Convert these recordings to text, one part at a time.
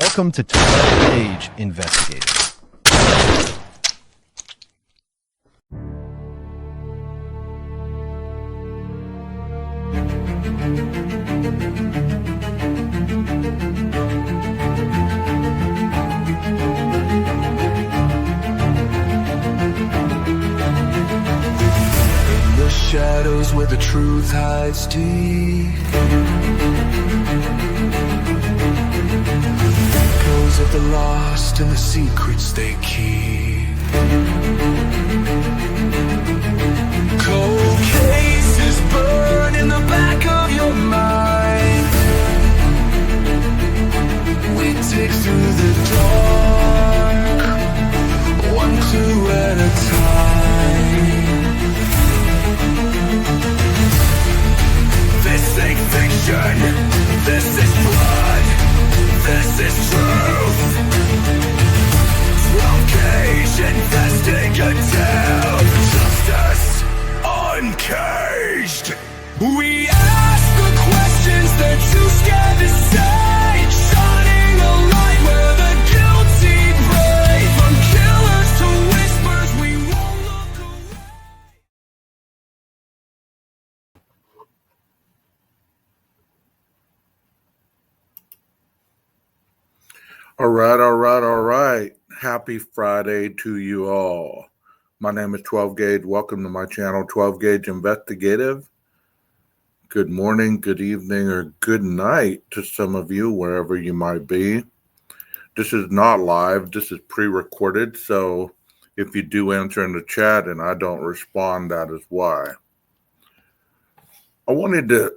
Welcome to 12 Gauge Investigative. In the shadows where the truth hides deep, echoes of the lost and the secrets they keep. Cold cases burn in the back of your mind. We dig through the dark, one, two at a time. This ain't fiction, this is blood, this is truth. 12 Gauge Investigative, justice uncaged. We ask the questions they're too scared to say, shining a light where the guilty pray. From killers to whispers, we won't look away. All right. Happy Friday to you all. My name is 12 Gauge. Welcome to my channel, 12 Gauge Investigative. Good morning, good evening, or good night to some of you, wherever you might be. This is not live. This is pre-recorded, so if you do answer in the chat and I don't respond, that is why. I wanted to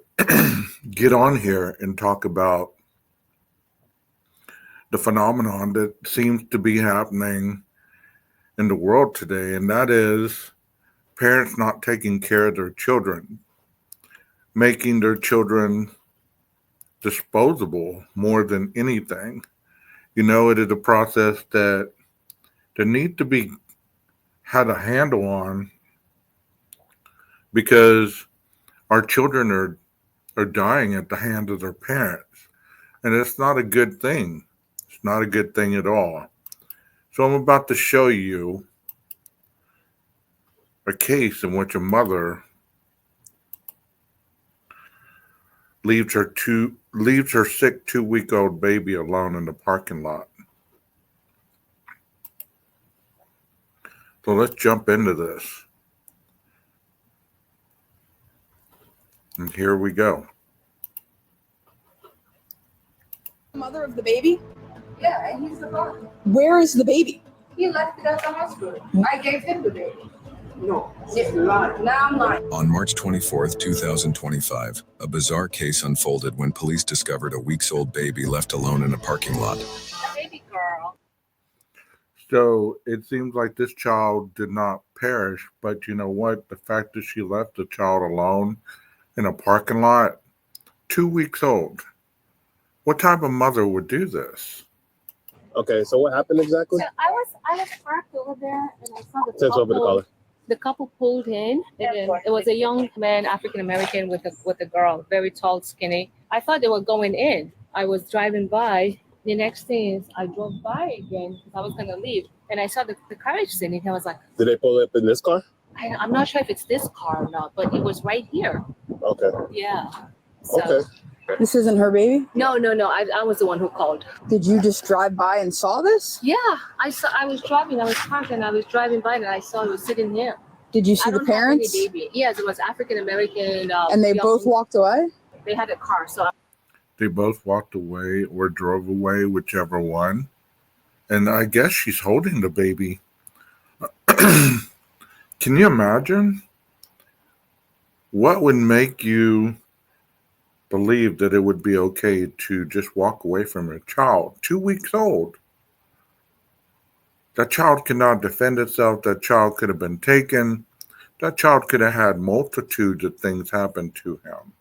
get on here and talk about the phenomenon that seems to be happening in the world today, and that is parents not taking care of their children, making their children disposable more than anything. You know, it is a process that needs to be had a handle on, because our children are dying at the hands of their parents, and it's not a good thing. It's not a good thing at all. So I'm about to show you a case in which a mother leaves her sick 2-week-old baby alone in the parking lot. So let's jump into this. And here we go. Mother of the baby? Yeah, and he's the father. Where is the baby? He left it at the hospital. I gave him the baby. No, it's lying. Now I'm lying. On March 24th, 2025, a bizarre case unfolded when police discovered a weeks-old baby left alone in a parking lot. Baby girl. So it seems like this child did not perish, but you know what? The fact that she left the child alone in a parking lot, 2 weeks old. What type of mother would do this? Okay, so what happened exactly? So I was parked over there and I saw The couple pulled in, and then it was a young man, African American, with a girl, very tall, skinny. I thought they were going in. I was driving by. The next thing is I drove by again because I was gonna leave, and I saw the carriage sitting. I was like, Did they pull up in this car? I'm not sure if it's this car or not, but it was right here. Okay. Yeah. So, Okay. This isn't her baby? No. I was the one who called. Did you just drive by and saw this? Yeah, I was driving. I was parked and I was driving by and I saw it was sitting here. Did you see the parents? Baby. Yes, it was African American. And they both walked away? They had a car, so They both walked away or drove away, whichever one. And I guess she's holding the baby. Can you imagine? What would make you believe that it would be okay to just walk away from a child 2 weeks old? That child cannot defend itself. That child could have been taken. That child could have had multitudes of things happen to him.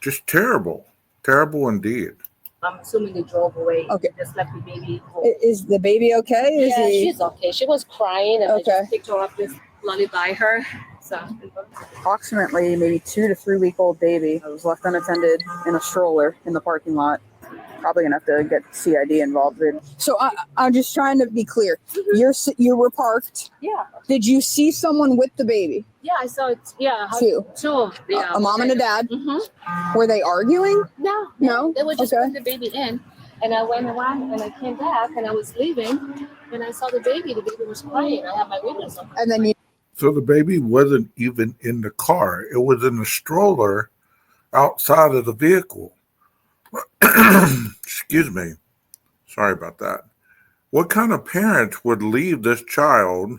Just terrible. Terrible indeed. I'm assuming they drove away. Okay. Just left the baby home. Is the baby okay? Yeah, she's okay. She was crying and I Okay. just picked her up, just lullaby her. So Approximately maybe 2 to 3 week old baby that was left unattended in a stroller in the parking lot. probably gonna have to get CID involved. So I'm just trying to be clear. You were parked. Yeah. Did you see someone with the baby? Yeah, I saw it. Yeah. Two. Two of A mom and a dad. Mm-hmm. Were they arguing? No. No? They were just Okay. putting the baby in. And I went around and I came back and I was leaving and I saw the baby. The baby was crying. I had my windows open. And then you So the baby wasn't even in the car. It was in the stroller outside of the vehicle. Excuse me. Sorry about that. What kind of parent would leave this child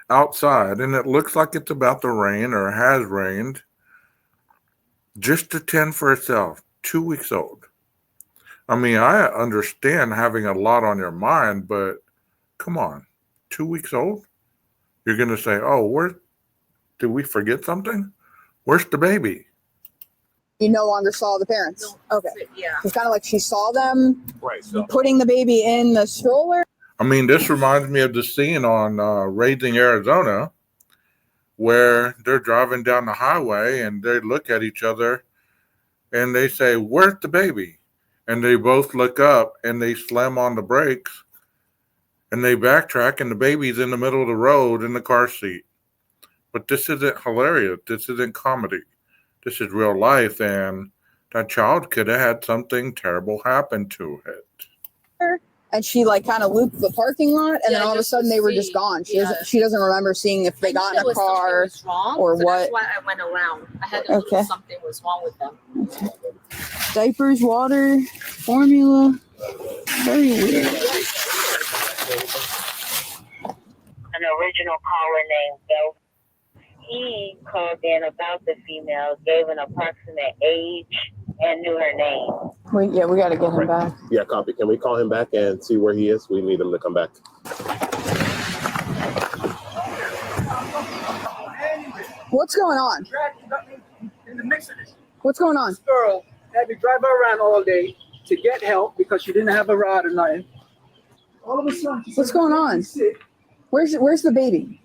outside, and it looks like it's about to rain or has rained, just to tend for itself? 2 weeks old. I mean, I understand having a lot on your mind, but come on, 2 weeks old? You're going to say, oh, did we forget something? Where's the baby? no longer saw the parents. Okay. Yeah. It's kind of like she saw them Right. So putting the baby in the stroller. I mean, this reminds me of the scene on Raising Arizona where they're driving down the highway and they look at each other and they say, where's the baby? And they both look up and they slam on the brakes and they backtrack and the baby's in the middle of the road in the car seat. But this isn't hilarious. This isn't comedy. This is real life, and that child could have had something terrible happen to it. And she like kind of looped the parking lot, and Yeah, then all of a just sudden to they were see. just gone. Yeah. She doesn't remember seeing if they got in a car. Was wrong, or so what. That's why I went around. I had to Okay. know something was wrong with them. Diapers, water, formula. Very weird. An original caller named Bill. He called in about the female, gave an approximate age, and knew her name. We got to get him back. yeah, copy. Can we call him back and see where he is? We need him to come back. What's going on? In the mix of this. What's going on? This girl had me drive her around all day to get help because she didn't have a ride or nothing. All of a sudden, she What's said, going on? Sick. Where's the baby?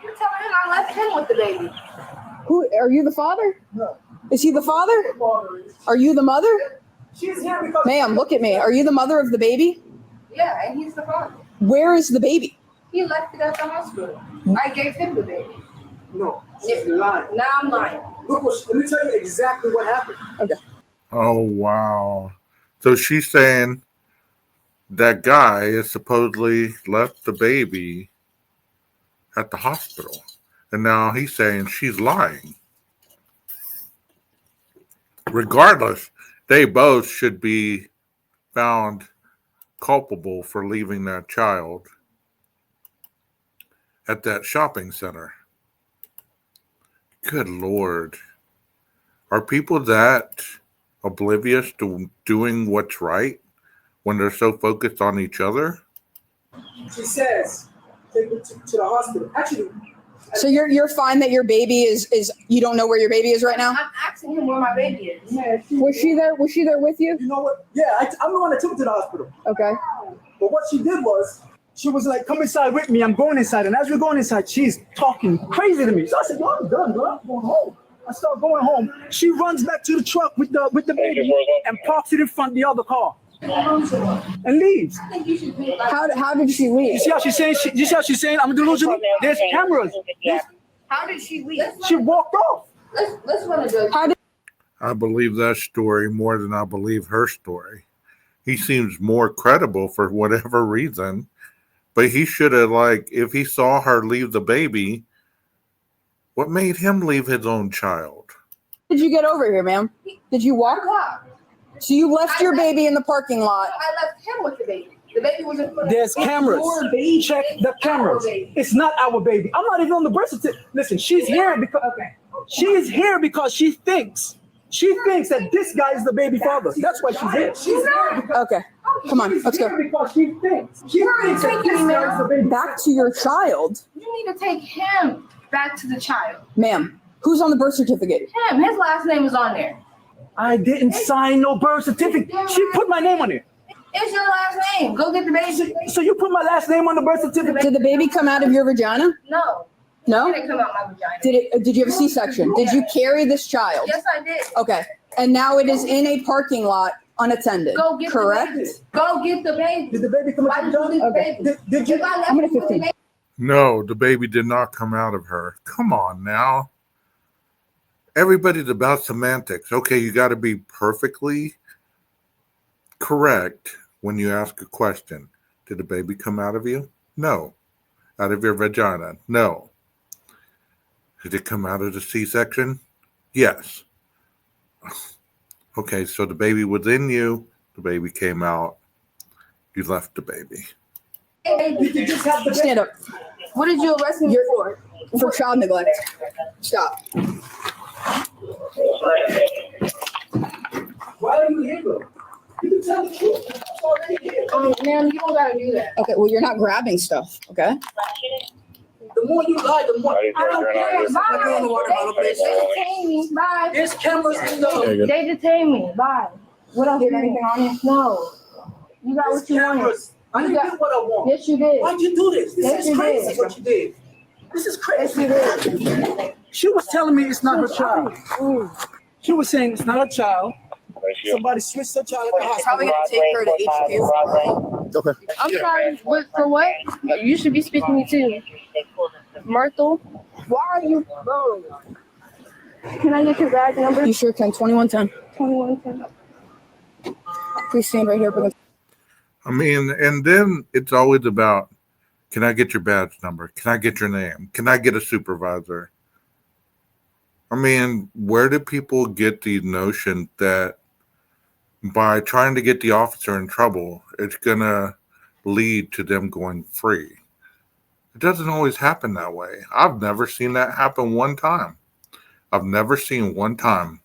You're telling him I left him with the baby. Who are you? The father? No. Is he the father? Her father is. Are you the mother? She's here because. Ma'am, look at me. Are you the mother of the baby? Yeah, and he's the father. Where is the baby? He left it at the hospital. I gave him the baby. No, she's lying. Now I'm lying. Look, let me tell you exactly what happened. Oh, wow. So she's saying that guy is supposedly left the baby at the hospital. And now he's saying she's lying. Regardless, they both should be found culpable for leaving that child at that shopping center. Good Lord. Are people that oblivious to doing what's right when they're so focused on each other? She says, take her to the hospital. Actually, So you're fine that your baby is you don't know where your baby is right now? I'm asking him where my baby is. yeah, Was she there? Was she there with you? You know what? Yeah, I'm the one that took her to the hospital. Okay. But what she did was, she was like, come inside with me. I'm going inside. And as we're going inside, she's talking crazy to me. So I said, well, I'm done, bro. I'm going home. I start going home. She runs back to the truck with the baby and parks it in front of the other car and leaves. I think you should be like, How did she leave? You see how she's saying? You see how she's saying I'm delusional? There's cameras. how did she leave? She walked off. Let's run a judge. How did I believe that story more than I believe her story. He seems more credible for whatever reason, but he should have, if he saw her leave the baby, what made him leave his own child? did you get over here, ma'am? Did you walk? So you left your baby in the parking lot. I left him with the baby. The baby was in front of There's cameras. your baby. Check the It's our cameras. baby. It's not our baby. I'm not even on the birth certificate. Listen, she's here because she thinks that this guy is the baby father. That's why she's here. She's here because Okay. Come on, let's go. because she thinks that this guy is the baby. Back to your child. You need to take him back to the child. Ma'am, who's on the birth certificate? Him. His last name is on there. I didn't sign no birth certificate. She put my name on it. It's your last name. Go get the baby. So you put my last name on the birth certificate? Did the baby come out of your vagina? No. No? It didn't come out my vagina. Did you have a C-section? Did you carry this child? Yes, I did. Okay. And now it is in a parking lot unattended. Go get correct? the baby. Go get the baby. Did the baby come Why out did of you the leave the baby? Did you? If I left I'm gonna you with the 15. baby, No, the baby did not come out of her. Come on now. Everybody's about semantics. Okay, you got to be perfectly correct when you ask a question. Did the baby come out of you? No. Out of your vagina? No. Did it come out of the C-section? Yes. Okay, so the baby was in you. The baby came out. You left the baby. Did you just have the baby? Stand up. what did you arrest me for? For child neglect. Stop. Why are you here, bro? You can tell the truth. It's already here. Ma'am, you don't gotta do that. Okay, well, you're not grabbing stuff, okay? The more you lie, the more. I don't care. Bye. Go in the water bottle, please. They detained me. Bye. There's cameras in the. They detained me. Bye. What else? Did anything on you? No. You got There's what you wanted. cameras. I didn't get what I want. Yes, you did. Why'd you do this? This Yes, is you crazy did. what you did. This is crazy. Yes, you did. She was telling me it's not her child. She was saying it's not her child. Somebody switched her child at the hospital. Probably gonna take her to HQ. Okay. I'm sorry. What for what? You should be speaking to me too. Myrtle. Why are you, bro? Can I get your badge number? You sure can. 2110. 2110. Please stand right here. I mean, and then it's always about, can I get your badge number? Can I get your name? Can I get a supervisor? I mean, where do people get the notion that by trying to get the officer in trouble, it's going to lead to them going free? It doesn't always happen that way. I've never seen that happen one time. I've never seen one time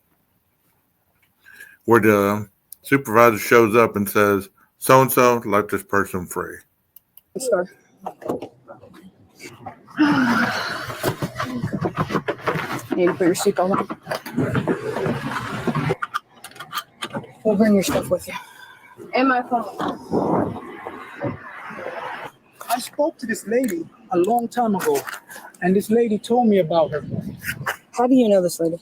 where the supervisor shows up and says, so-and-so, let this person free. Sir. You need to put your seatbelt on. We'll bring your stuff with you. And my phone. I spoke to this lady a long time ago, and this lady told me about her. How do you know this lady?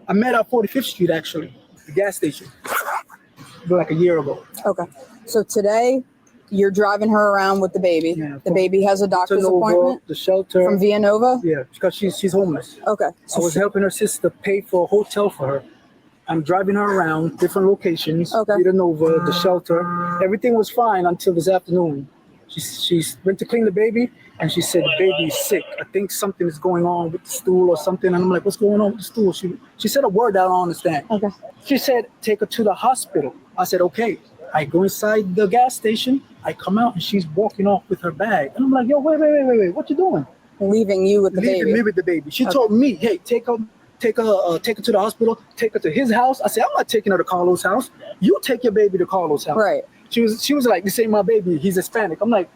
I met her at 45th Street, actually, the gas station, like a year ago. Okay. So today, you're driving her around with the baby. Yeah, The baby has a doctor's Nova, appointment the shelter. from Via Nova? Yeah, because she's homeless. Okay. I So was helping her sister pay for a hotel for her. I'm driving her around different locations, Okay. Vita Nova, the shelter. Everything was fine until this afternoon. She went to clean the baby, and she said the baby is sick. I think something is going on with the stool or something. And I'm like, what's going on with the stool? She said a word I don't understand. Okay. She said, take her to the hospital. I said, okay. I go inside the gas station. I come out, and she's walking off with her bag. And I'm like, yo, wait. What you doing? Leaving you with the Leaving baby. me with the baby. She Okay. told me, hey, take her to the hospital, take her to his house. I said, I'm not taking her to Carlos' house. You take your baby to Carlos' house. Right. She was like, this ain't my baby. He's Hispanic. I'm like,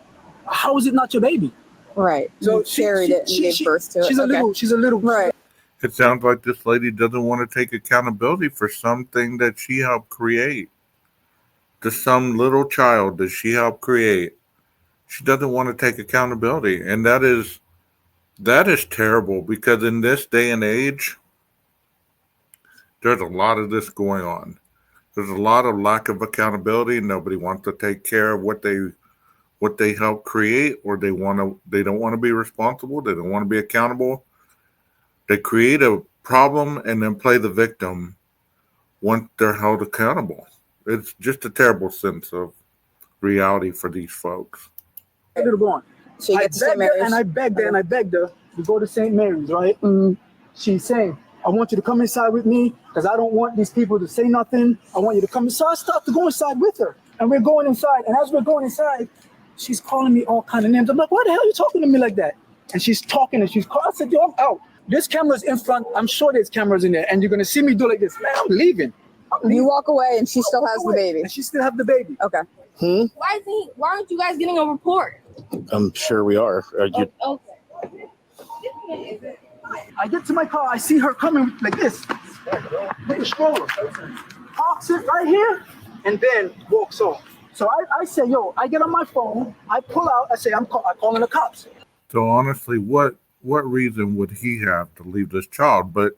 how is it not your baby? Right. So you carried it and gave birth to it. She's a little. Right. It sounds like this lady doesn't want to take accountability for something that she helped create. To some little child that she helped create. She doesn't want to take accountability. And that is terrible, because in this day and age, there's a lot of this going on. There's a lot of lack of accountability. Nobody wants to take care of what they help create, or they don't want to be responsible. They don't want to be accountable. They create a problem and then play the victim once they're held accountable. It's just a terrible sense of reality for these folks. Little born. So you I get to St. begged her, Mary's. and I begged her, and I begged her to go to St. Mary's, right? Mm-hmm. She's saying, I want you to come inside with me because I don't want these people to say nothing. I want you to come inside. So I start to go inside with her, and we're going inside. And as we're going inside, she's calling me all kind of names. I'm like, why the hell are you talking to me like that? And she's talking, and she's calling. I said, yo, I'm out. There's cameras in front. I'm sure there's cameras in there, and you're gonna see me do like this. Man, I'm leaving. You walk away, and she still has the baby. And she still have the baby. Okay. Why aren't you guys getting a report? I'm sure we are. Okay. I get to my car. I see her coming like this. With a stroller. Parks it right here, and then walks off. So I say, yo, I get on my phone. I pull out. I say, I'm calling the cops. So honestly, what reason would he have to leave this child? But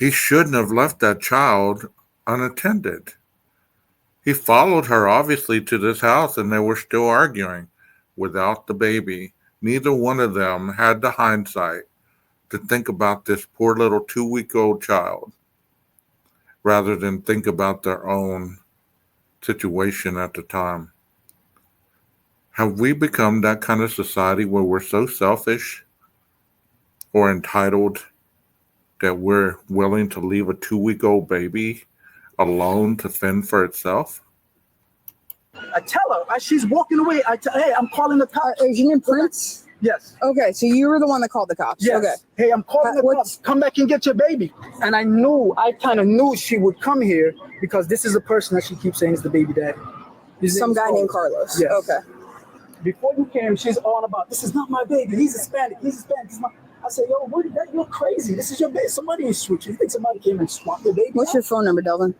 He shouldn't have left that child unattended. He followed her, obviously, to this house, and they were still arguing without the baby. Neither one of them had the hindsight to think about this poor little 2-week-old child rather than think about their own situation at the time. Have we become that kind of society where we're so selfish or entitled that we're willing to leave a 2-week-old baby alone to fend for itself? I tell her, as she's walking away, hey, I'm calling the cops. Is your name Prince? Yes. Okay, so you were the one that called the cops. Yes. Okay. Hey, I'm calling the cops. Come back and get your baby. And I kind of knew she would come here because this is the person that she keeps saying is the baby daddy. Some guy named Carlos. Yes. Okay. Before you came, she's on about, this is not my baby. He's Hispanic. I said, yo, what is that? You're crazy. This is your baby. Somebody is switching. You think somebody came and swapped your baby? What's your phone number, Delvin?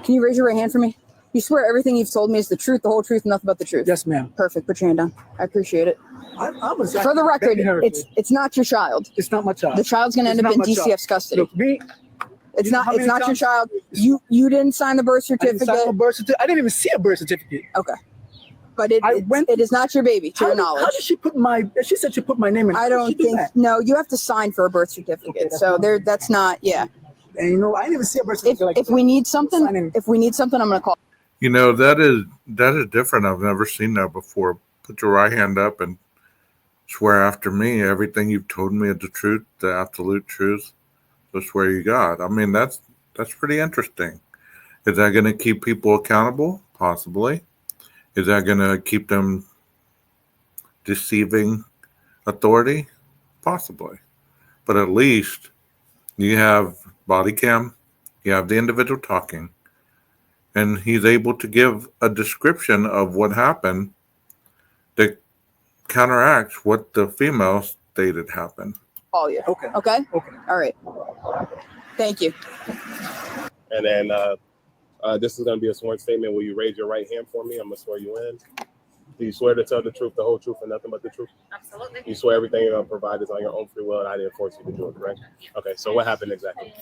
Can you raise your right hand for me? You swear everything you've told me is the truth, the whole truth, and nothing but the truth? Yes, ma'am. Perfect. Put your hand down. I appreciate it. I was For the record, it's not your child. It's not my child. The child's going to end up in DCF's custody. Look, it's not your child. You didn't sign the birth certificate. I didn't even see a birth certificate. Okay. But it is not your baby, to your knowledge. How did she put she said she put my name in. I don't think, no, you have to sign for a birth certificate. So that's not, yeah. And you know, I didn't even see a birth certificate. If we need something, I'm going to call. You know, that is different. I've never seen that before. Put your right hand up and swear after me. Everything you've told me is the truth, the absolute truth. So swear you God. I mean, that's pretty interesting. Is that going to keep people accountable? Possibly. Is that going to keep them deceiving authority? Possibly. But at least you have body cam, you have the individual talking, and he's able to give a description of what happened that counteracts what the female stated happened. Call you. Okay. Okay? Okay. All right. Thank you. And then this is going to be a sworn statement. Will you raise your right hand for me? I'm going to swear you in. Do you swear to tell the truth, the whole truth, and nothing but the truth? Absolutely. You swear everything you're going to provide is on your own free will, and I didn't force you to do it, correct? Okay, so what happened exactly?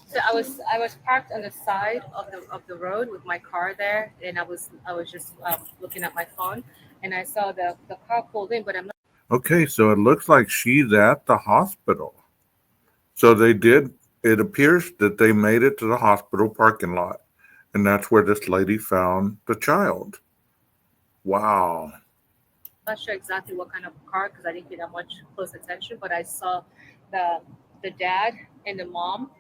So I was parked on the side of the road with my car there, and I was just looking at my phone, and I saw the car pulled in, but I'm not. Okay, so it looks like she's at the hospital. So it appears that they made it to the hospital parking lot, and that's where this lady found the child. Wow. Not sure exactly what kind of car because I didn't pay that much close attention, but I saw the dad and the mom.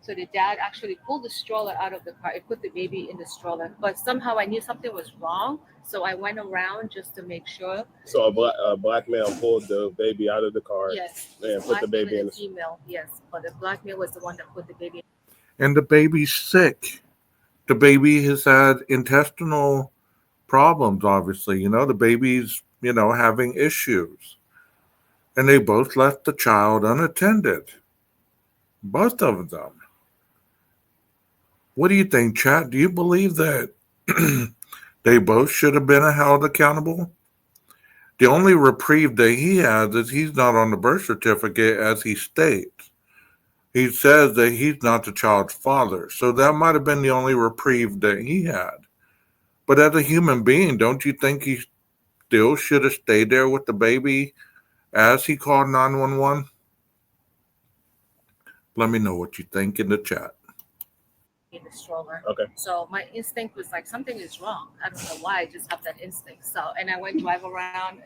So the dad actually pulled the stroller out of the car. It put the baby in the stroller, but somehow I knew something was wrong. So I went around just to make sure. So a black male pulled the baby out of the car. Yes. And put the baby in the female. Yes, but the black male was the one that put the baby in. And the baby's sick. The baby has had intestinal problems, obviously. You know, the baby's, having issues. And they both left the child unattended. Both of them. What do you think, chat? Do you believe that they both should have been held accountable? The only reprieve that he has is he's not on the birth certificate, as he states. He says that he's not the child's father. So that might have been the only reprieve that he had. But as a human being, don't you think he still should have stayed there with the baby as he called 911? Let me know what you think in the chat. In the stroller. Okay. So my instinct was like something is wrong. I don't know why. I just have that instinct. So and I went drove around,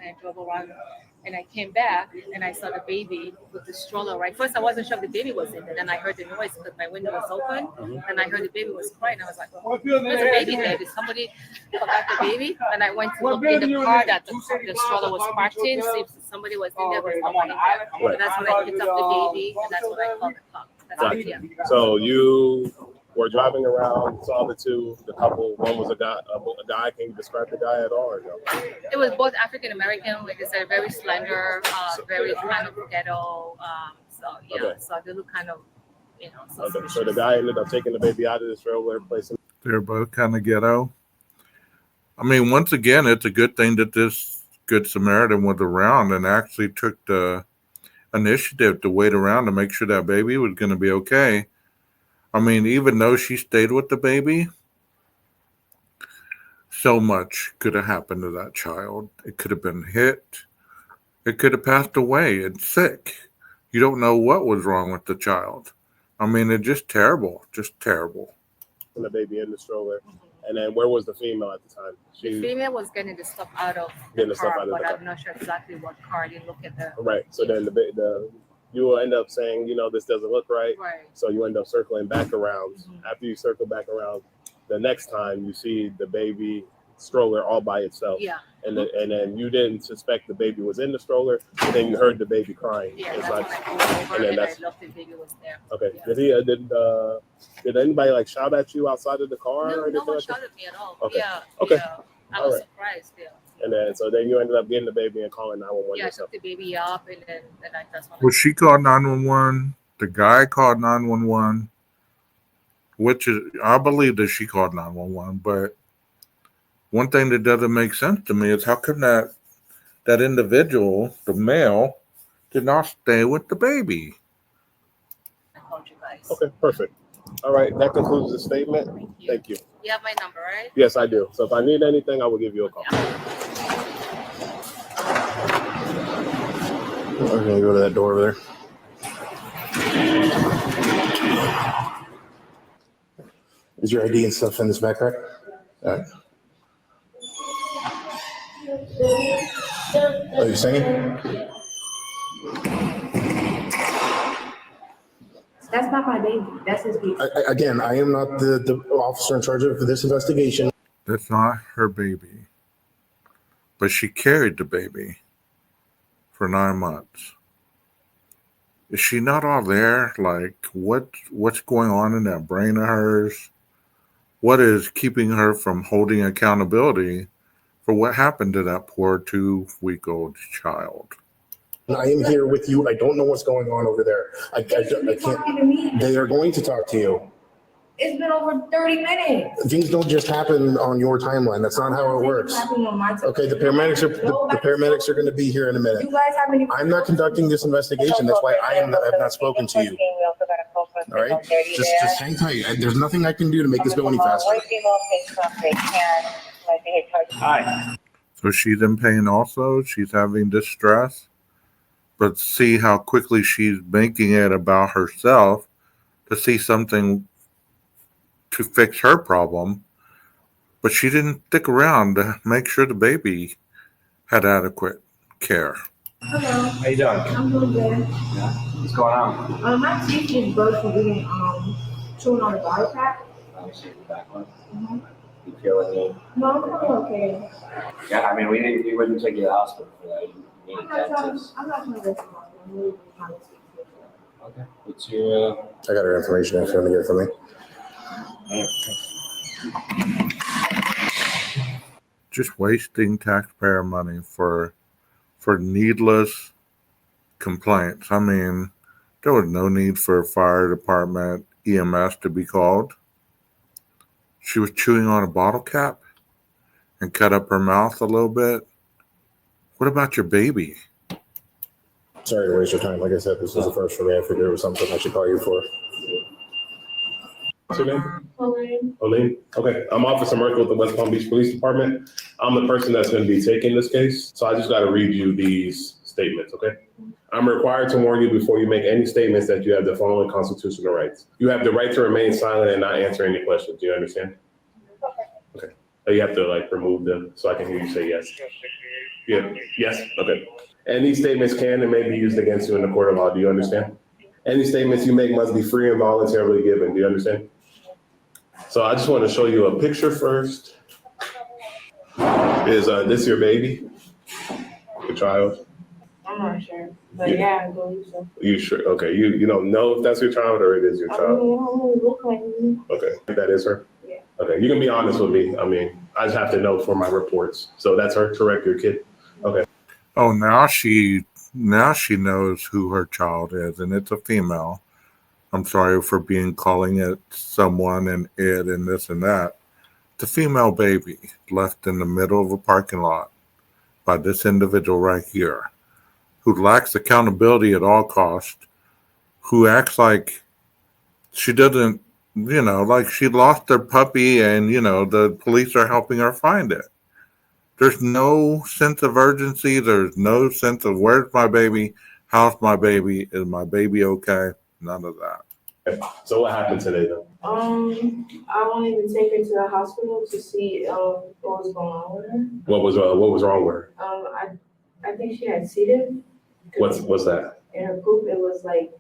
and I came back and I saw the baby with the stroller. Right. First I wasn't sure if the baby was in there. Then I heard the noise because my window was open, and I heard the baby was crying. I was like, oh, there's a baby there. Did somebody forgot the baby? And I went to look in the car that the stroller was parked in, see if somebody was in there. But nobody in there. So that's when I picked up the baby, and that's when I called the cop. Right. Yeah. So you were driving around, saw the couple. One was a guy. Can you describe the guy at all or no? It was both African American, like I said, very slender, very kind of ghetto. So they look kind of, suspicious. So the guy ended up taking the baby out of the stroller, placing. They're both kind of ghetto. I mean, once again, it's a good thing that this Good Samaritan was around and actually took the initiative to wait around to make sure that baby was going to be okay. I mean, even though she stayed with the baby, so much could have happened to that child. It could have been hit. It could have passed away. It's sick. You don't know what was wrong with the child. I mean, it's just terrible. Just terrible. And the baby in the stroller. And then where was the female at the time? The female was getting the stuff out of Getting the the stuff car, out of the but car. I'm not sure exactly what car. I didn't look at the. Right. So then you will end up saying, this doesn't look right. Right. So you end up circling back around. After you circle back around, the next time you see the baby stroller all by itself. Yeah. And then you didn't suspect the baby was in the stroller. And then you heard the baby crying. Yeah, It's that's like, when I pulled over and then and I that's- looked, the baby was there. okay. Yeah. Did anybody like shout at you outside of the car or No anything one like that? shot at me at all. Okay. Yeah. Okay. Yeah. I All was right. surprised. Yeah. And then you ended up getting the baby and calling 911 Yeah, I yourself. took the baby up and then that's when Well, she called 911. The guy called 911, which is, I believe that she called 911. But one thing that doesn't make sense to me is how come that individual, the male, did not stay with the baby? I called you guys. Okay, perfect. All right, that concludes the statement. Thank you. You have my number, right? Yes, I do. So if I need anything, I will give you a call. We're gonna go to that door over there. Is your ID and stuff in this backpack? All right. Oh, you're singing? That's not my baby. That's his baby. Again, I am not the officer in charge of this investigation. That's not her baby. But she carried the baby for 9 months. Is she not all there? Like, what's going on in that brain of hers? What is keeping her from holding accountability for what happened to that poor 2-week-old child? I am here with you. I don't know what's going on over there. I Talking can't. to me. They are going to talk to you. It's been over 30 minutes. Things don't just happen on your timeline. That's not how it works. It's happening on my time. Okay, the paramedics are going to be here in a minute. You guys have any? I'm not conducting this investigation. That's why I have not spoken to you. All right, just hang tight. There's nothing I can do to make this go any faster. Hi. So she's in pain also. She's having distress. But see how quickly she's making it about herself to see something to fix her problem. But she didn't stick around to make sure the baby had adequate care. Hello. How you doing? I'm doing good. Yeah. What's going on? My teeth just burst from being chewing on the bottle cap. Let me see the back one. Mm-hmm. You feel any? No, I'm feeling okay. Yeah, I mean, we wouldn't take you to the hospital for that. You need I'm a not trying dentist. to go to the hospital. I'm really trying to speak to you. Okay. What's your? I got her information if you want to get it from me. Just wasting taxpayer money for needless complaints. I mean, there was no need for a fire department, EMS to be called. She was chewing on a bottle cap and cut up her mouth a little bit. What about your baby? Sorry to waste your time. Like I said, this is the first for me. I figured it was something I should call you for. What's your name? Pauline. Oline? Okay, I'm Officer Merkel with the West Palm Beach Police Department. I'm the person that's going to be taking this case, so I just got to read you these statements, okay? I'm required to warn you before you make any statements that you have the following constitutional rights. You have the right to remain silent and not answer any questions. Do you understand? Okay. You have to remove them so I can hear you say yes. Yeah. Yes. Okay. Any statements can and may be used against you in the court of law. Do you understand? Any statements you make must be free and voluntarily given. Do you understand? So I just want to show you a picture first. Is this your baby? Your child? I'm not sure, but yeah, I believe so. You sure? Okay. You don't know if that's your child or it is your I child? don't really look like me. Okay. That is her? Yeah. Okay. You can be honest with me. I mean, I just have to know for my reports. So that's her, correct? Your kid? Okay. Oh, now she knows who her child is, and it's a female. I'm sorry for calling it someone and it and this and that. It's a female baby left in the middle of a parking lot by this individual right here. who lacks accountability at all costs, who acts like she doesn't, like she lost her puppy and, the police are helping her find it. There's no sense of urgency. There's no sense of where's my baby? How's my baby? Is my baby okay? None of that. So what happened today, though? I wanted to take her to the hospital to see what was going on with her. What was wrong with her? I think she had C. diff. What's that? In her poop, it was like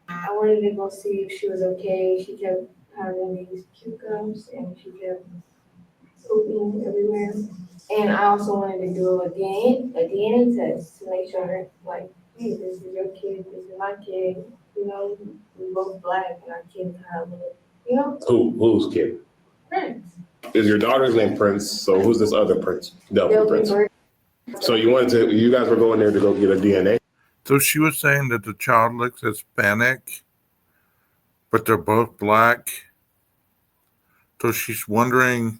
I wanted to go see if she was okay. She kept having these cucumbers and she kept pooping everywhere. And I also wanted to do a DNA test to make sure, like, hey, this is your kid, this is my kid. We both black and our kids have it. Who's kid? Prince. Is your daughter's name Prince? So who's this other Prince? Delvin Prince. So you guys were going there to go get a DNA? So she was saying that the child looks Hispanic, but they're both black. So she's wondering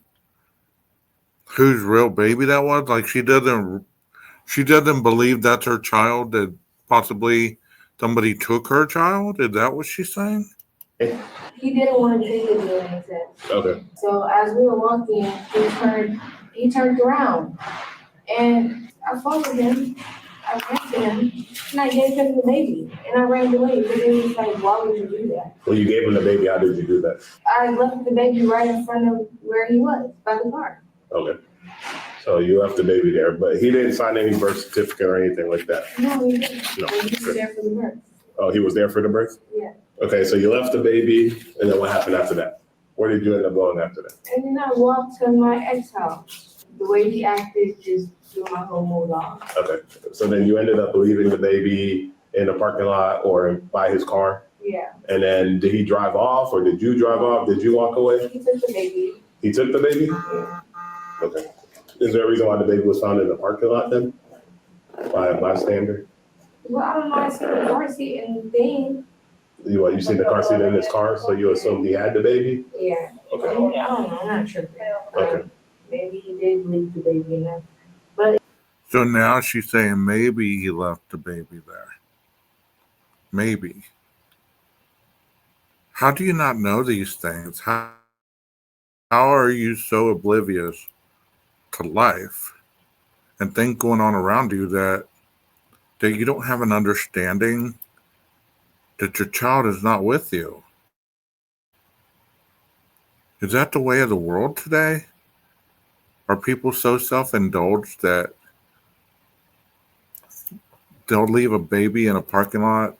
whose real baby that was. Like she doesn't believe that's her child, that possibly somebody took her child. Is that what she's saying? He didn't want to take the DNA test. Okay. So as we were walking, he turned around, and I followed him. I ran to him, and I gave him the baby, and I ran away. But it was like, why would you do that? When you gave him the baby, how did you do that? I left the baby right in front of where he was, by the car. Okay. So you left the baby there, but he didn't sign any birth certificate or anything like that? No, he didn't. No. But he was there for the birth. Oh, he was there for the birth? Yeah. Okay, so you left the baby, and then what happened after that? Where did you end up going after that? And then I walked to my ex house. The way he acted just threw my whole mood off. Okay, so then you ended up leaving the baby in the parking lot or by his car? Yeah. And then did he drive off or did you drive off? Did you walk away? He took the baby. He took the baby? Yeah. Okay. Is there a reason why the baby was found in the parking lot then? By a bystander? Well, I don't know. I seen the car seat and the thing. You seen the car seat in his car, so you assumed he had the baby? Yeah. Okay. I don't know. I'm not sure. Okay. Maybe he did leave the baby in there. So now she's saying maybe he left the baby there. Maybe. How do you not know these things? How are you so oblivious to life and things going on around you that you don't have an understanding that your child is not with you? Is that the way of the world today? Are people so self-indulged that they'll leave a baby in a parking lot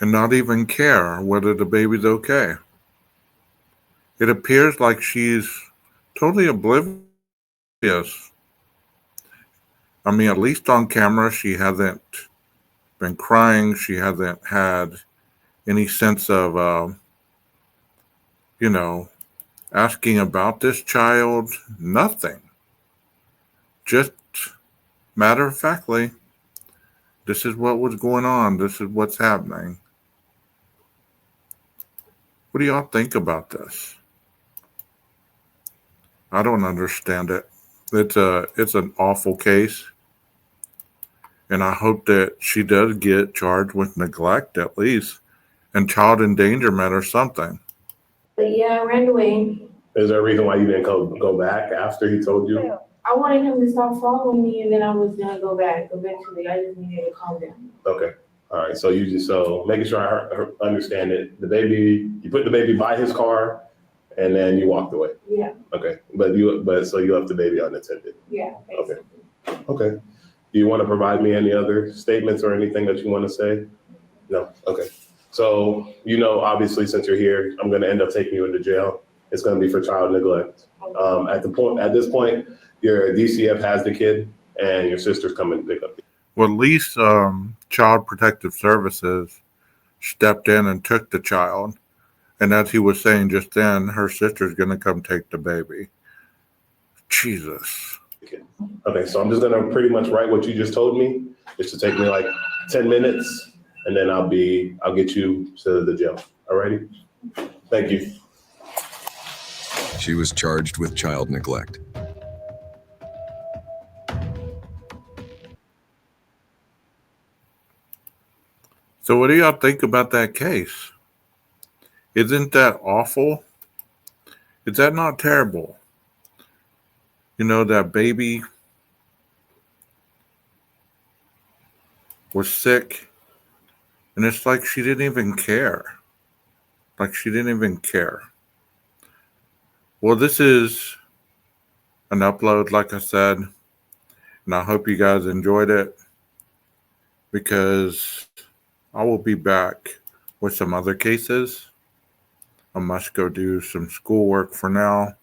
and not even care whether the baby's okay? It appears like she's totally oblivious. I mean, at least on camera, she hasn't been crying. She hasn't had any sense of, asking about this child. Nothing. Just matter-of-factly, this is what was going on. This is what's happening. What do y'all think about this? I don't understand it. It's an awful case. And I hope that she does get charged with neglect at least, and child endangerment or something. But yeah, I ran away. Is there a reason why you didn't go back after he told you? I wanted him to stop following me, and then I was gonna go back eventually. I just needed to calm down. Okay. All right. So making sure I understand it. The baby, you put the baby by his car, and then you walked away. Yeah. Okay. So you left the baby unattended. Yeah. Okay. Okay. Do you want to provide me any other statements or anything that you want to say? No. Okay. So, obviously, since you're here, I'm going to end up taking you into jail. It's going to be for child neglect. At this point, your DCF has the kid, and your sister's coming to pick up the kid. Well, at least Child Protective Services stepped in and took the child. And as he was saying just then, her sister's going to come take the baby. Jesus. Okay, so I'm just going to pretty much write what you just told me. It should take me like 10 minutes, and then I'll get you to the jail. All righty? Thank you. She was charged with child neglect. So what do y'all think about that case? Isn't that awful? Is that not terrible? You know, that baby was sick, and it's like she didn't even care. Like she didn't even care. Well, this is an upload, like I said, and I hope you guys enjoyed it, because I will be back with some other cases. I must go do some schoolwork for now.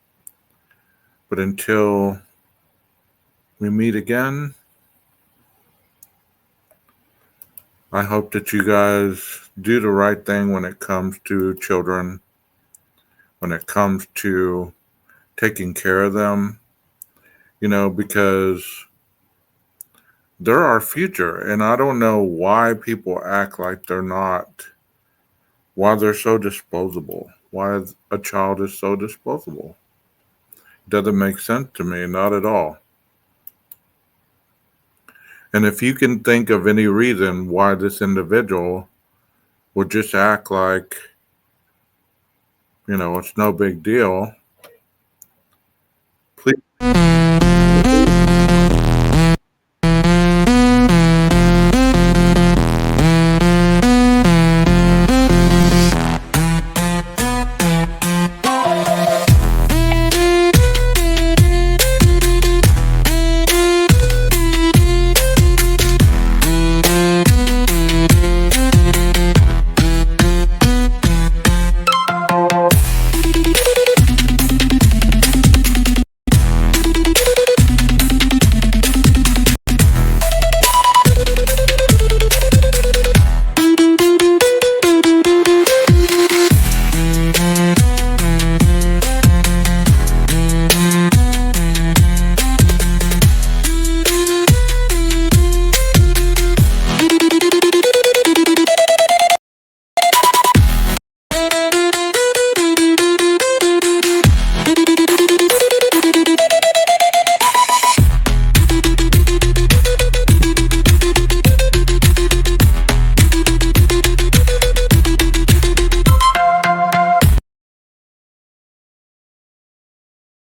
But until we meet again, I hope that you guys do the right thing when it comes to children, when it comes to taking care of them, you know, because they're our future. And I don't know why people act like they're not, why they're so disposable, why a child is so disposable. Doesn't make sense to me, not at all. And if you can think of any reason why this individual would just act like, you know, it's no big deal,